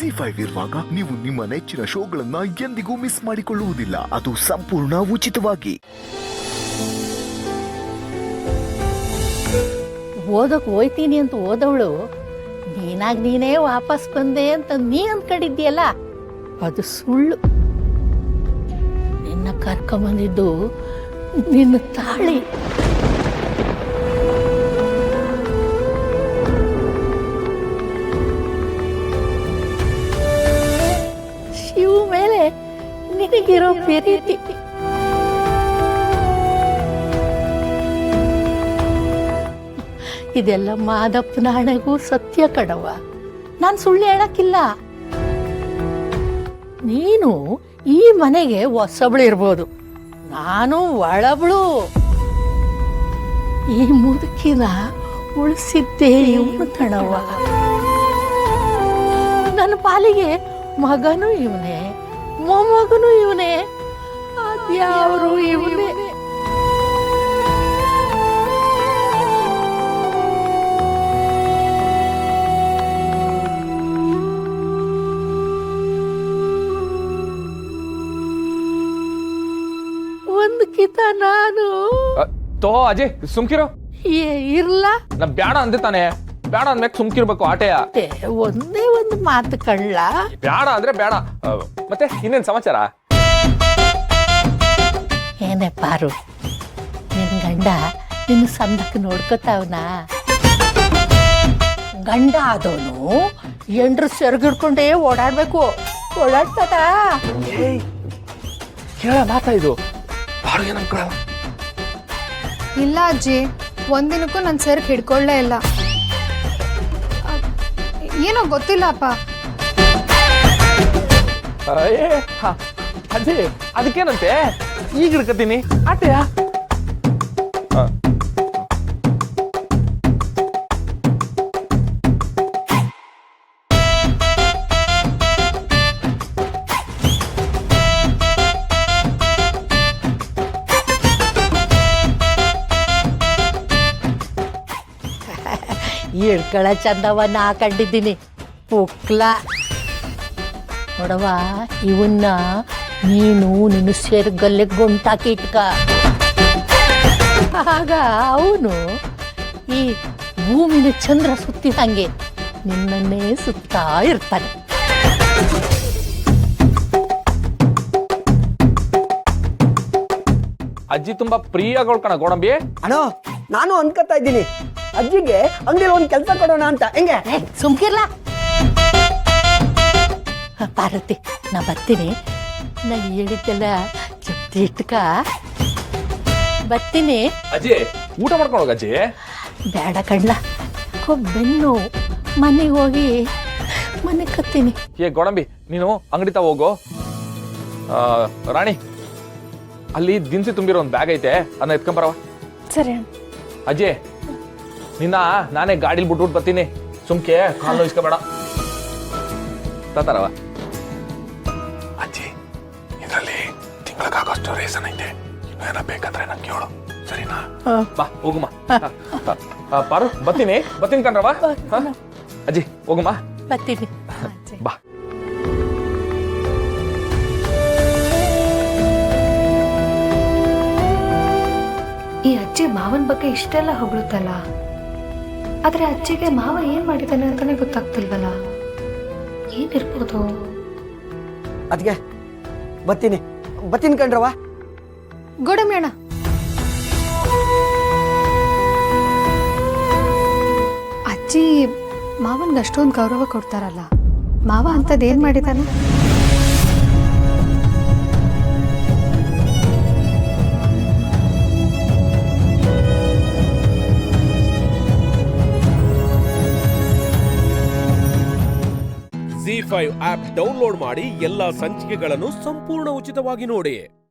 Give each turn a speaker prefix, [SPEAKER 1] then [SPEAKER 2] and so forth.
[SPEAKER 1] ZEE5 ಇರುವಾಗ ನೀವು ನಿಮ್ಮ ನೆಚ್ಚಿನ ಶೋಗಳನ್ನ ಎಂದಿಗೂ ಮಿಸ್ ಮಾಡಿಕೊಳ್ಳುವುದಿಲ್ಲ. ಅದು ಸಂಪೂರ್ಣ ಉಚಿತವಾಗಿ.
[SPEAKER 2] ಓದಕ್ ಹೋಯ್ತೀನಿ ಅಂತ ಓದವಳು ನೀನೇ ವಾಪಸ್ ಬಂದೆ ಅಂತ ನೀ ಅಂದ್ಕೊಂಡಿದ್ಯಲ್ಲ, ಅದು ಸುಳ್ಳು. ನಿನ್ನ ಕರ್ಕೊಂಬಂದಿದ್ದು ನಿನ್ನ ತಾಳಿ. ಶಿವ ಮೇಲೆ ನಿನಗಿರೋ ಪ್ರೀತಿ. ಇದೆಲ್ಲ ಮಾದಪ್ಪನ ಹಣೆಗೂ ಸತ್ಯ ಕಡವ, ನಾನು ಸುಳ್ಳು ಹೇಳಕ್ಕಿಲ್ಲ. ನೀನು ಈ ಮನೆಗೆ ಹೊಸಬಳು ಇರ್ಬೋದು, ನಾನು ಒಳಬಳು. ಈ ಮುದುಕಿನ ಉಳಿಸಿದ್ದೇ ಇವನು ಕಣವ. ನನ್ನ ಪಾಲಿಗೆ ಮಗನೂ ಇವನೇ, ಮೊಮ್ಮಗನೂ ಇವನೇ, ಅದ್ಯಾವರು ಇವನೇ. ಒಂದು ಕಿತ ನಾನು
[SPEAKER 3] ತೋ ಅಜಯ್ ಸುಮ್ಕಿರೋ.
[SPEAKER 2] ಇರ್ಲ
[SPEAKER 3] ನಾ ಬ್ಯಾಡ ಅಂದೆ ತಾನೆ, ಬ್ಯಾಡ ಅಂದ್ಮೇಲೆ ಸುಮ್ಕಿರ್ಬೇಕು. ಆಟೆಯ
[SPEAKER 2] ಒಂದೇ ಒಂದು ಮಾತು ಕಳ್ಳ.
[SPEAKER 3] ಬ್ಯಾಡ ಅಂದ್ರೆ ಬೇಡ. ಮತ್ತೆ ಇನ್ನೇನ್ ಸಮಾಚಾರ?
[SPEAKER 2] ಏನೇ ಪಾರು, ನಿನ್ ಗಂಡ ನಿನ್ನ ಸಂದಕ್ಕೆ ನೋಡ್ಕೊತಾವನ? ಗಂಡ ಆದವನು ಎಂಡ್ರು ಸೆರಗಿಡ್ಕೊಂಡೇ ಓಡಾಡ್ಬೇಕು. ಓಡಾಡ್ತದ?
[SPEAKER 3] ಕೇಳ ಮಾತಾ ಇದು.
[SPEAKER 4] ಇಲ್ಲ ಅಜ್ಜಿ, ಒಂದಿನಕ್ಕೂ ನನ್ನ ಸೆರ್ಗ್ ಹಿಡ್ಕೊಳ್ಳೇ ಇಲ್ಲ. ಏನೋ ಗೊತ್ತಿಲ್ಲಪ್ಪ.
[SPEAKER 3] ಅಜಯ್ ಅದಕ್ಕೇನಂತೆ, ಈಗ ಹಿಡ್ಕತೀನಿ ಆಟೆಯ.
[SPEAKER 2] ಇಳ್ಕಳ ಚಂದವನ್ನ ಕಂಡಿದ್ದೀನಿ ಪುಕ್ಲ. ನೋಡವ, ಇವನ್ನ ನೀನು ನಿನ್ನ ಸೆರ್ಗಲ್ಲೇ ಗೊಂಟಾಕಿ ಇಟ್ಕ. ಆಗ ಅವನು ಈ ಭೂಮಿನ ಚಂದ್ರ ಸುತ್ತಿದಂಗೆ ನಿನ್ನನ್ನೇ ಸುತ್ತಾ ಇರ್ತಾನೆ.
[SPEAKER 3] ಅಜ್ಜಿ ತುಂಬಾ ಪ್ರಿಯಗೊಳ್ಕಣ ಗೋಡಂಬಿ.
[SPEAKER 5] ಅಣ್ಣೋ, ನಾನು ಅನ್ಕೋತಾ ಇದ್ದೀನಿ ಅಜ್ಜಿಗೆ ಅಂಗಡಿಯಲ್ಲಿ ಒಂದು ಕೆಲಸ ಕೊಡೋಣ ಅಂತ. ಹೆಂಗೆ?
[SPEAKER 2] ಸುಮ್ಕಿರ್ಲ ಪಾರ್ವತಿ, ನಾ ಬರ್ತೀನಿ. ನಾ ಹೇಳಿದ್ದೆಲ್ಲ ಜಪ್ತಿ ಇಟ್ಕ. ಬರ್ತೀನಿ.
[SPEAKER 3] ಅಜ್ಜಿ ಊಟ ಮಾಡ್ಕೊಂಡು ಹೋಗ. ಅಜ್ಜಿ
[SPEAKER 2] ಬೇಡ ಕಡ್ಲ, ಬೆನ್ನು ಮನೆಗೆ ಹೋಗಿ ಮನೆ ಕತ್ತೀನಿ.
[SPEAKER 3] ಏ ಗೋಡಂಬಿ, ನೀನು ಅಂಗಡಿ ತಾ ಹೋಗು. ರಾಣಿ, ಅಲ್ಲಿ ದಿನಸಿ ತುಂಬಿರೋ ಒಂದು ಬ್ಯಾಗ್ ಐತೆ, ಅದನ್ನ ಎತ್ಕೊಂಬರವ.
[SPEAKER 4] ಸರಿ.
[SPEAKER 3] ಅಜ್ಜಿ ನಿನ್ನ ನಾನೇ ಗಾಡಿಲಿ ಬಿಟ್ಬಿಟ್ಟು ಬರ್ತೀನಿ. ಸುಮ್ಕೆ ಕಾಲು ಇಸ್ಕೋಬೇಡ. ತಾತಾರವ. ಅಜ್ಜಿ ಇದರಲ್ಲಿ ತಿಂಗಳಿಗಾಗೋಷ್ಟು ರೇಷನ್ ಐತೆ, ಇನ್ನೇನ ಬೇಕಾದ್ರೆ ನಂಗೆ ಹೇಳು, ಸರಿನಾ? ಬಾ ಹೋಗುಮ್ಮ. ಪಾರು ಬರ್ತೀನಿ ಕಣ್ರವ. ಅಜ್ಜಿ ಹೋಗುಮ್ಮ.
[SPEAKER 2] ಬರ್ತೀನಿ.
[SPEAKER 3] ಬಾ.
[SPEAKER 4] ಈ ಅಜ್ಜಿ ಮಾವನ ಬಗ್ಗೆ ಇಷ್ಟೆಲ್ಲ ಹೊಗಳುತ್ತಲ್ಲ, ಆದ್ರೆ ಅಜ್ಜಿಗೆ ಮಾವ ಏನ್ ಮಾಡಿದ್ದಾನೆ ಅಂತಾನೆ ಗೊತ್ತಾಗ್ತಿಲ್ವಲ್ಲ. ಏನಿರ್ಬೋದು?
[SPEAKER 5] ಅದಕ್ಕೆ ಬರ್ತೀನಿ ಕಣ್ರವ.
[SPEAKER 4] ಗೋಡಂಬಿ ಅಣ್ಣ, ಅಜ್ಜಿ ಮಾವನ್ಗೆ ಅಷ್ಟೊಂದು ಗೌರವ ಕೊಡ್ತಾರಲ್ಲ, ಮಾವ ಅಂತದ್ ಏನ್ ಮಾಡಿದಾನೆ?
[SPEAKER 6] ZEE5 ಆಪ್ ಡೌನ್ಲೋಡ್ ಮಾಡಿ ಎಲ್ಲಾ ಸಂಚಿಕೆಗಳನ್ನು ಸಂಪೂರ್ಣ ಉಚಿತವಾಗಿ ನೋಡಿ.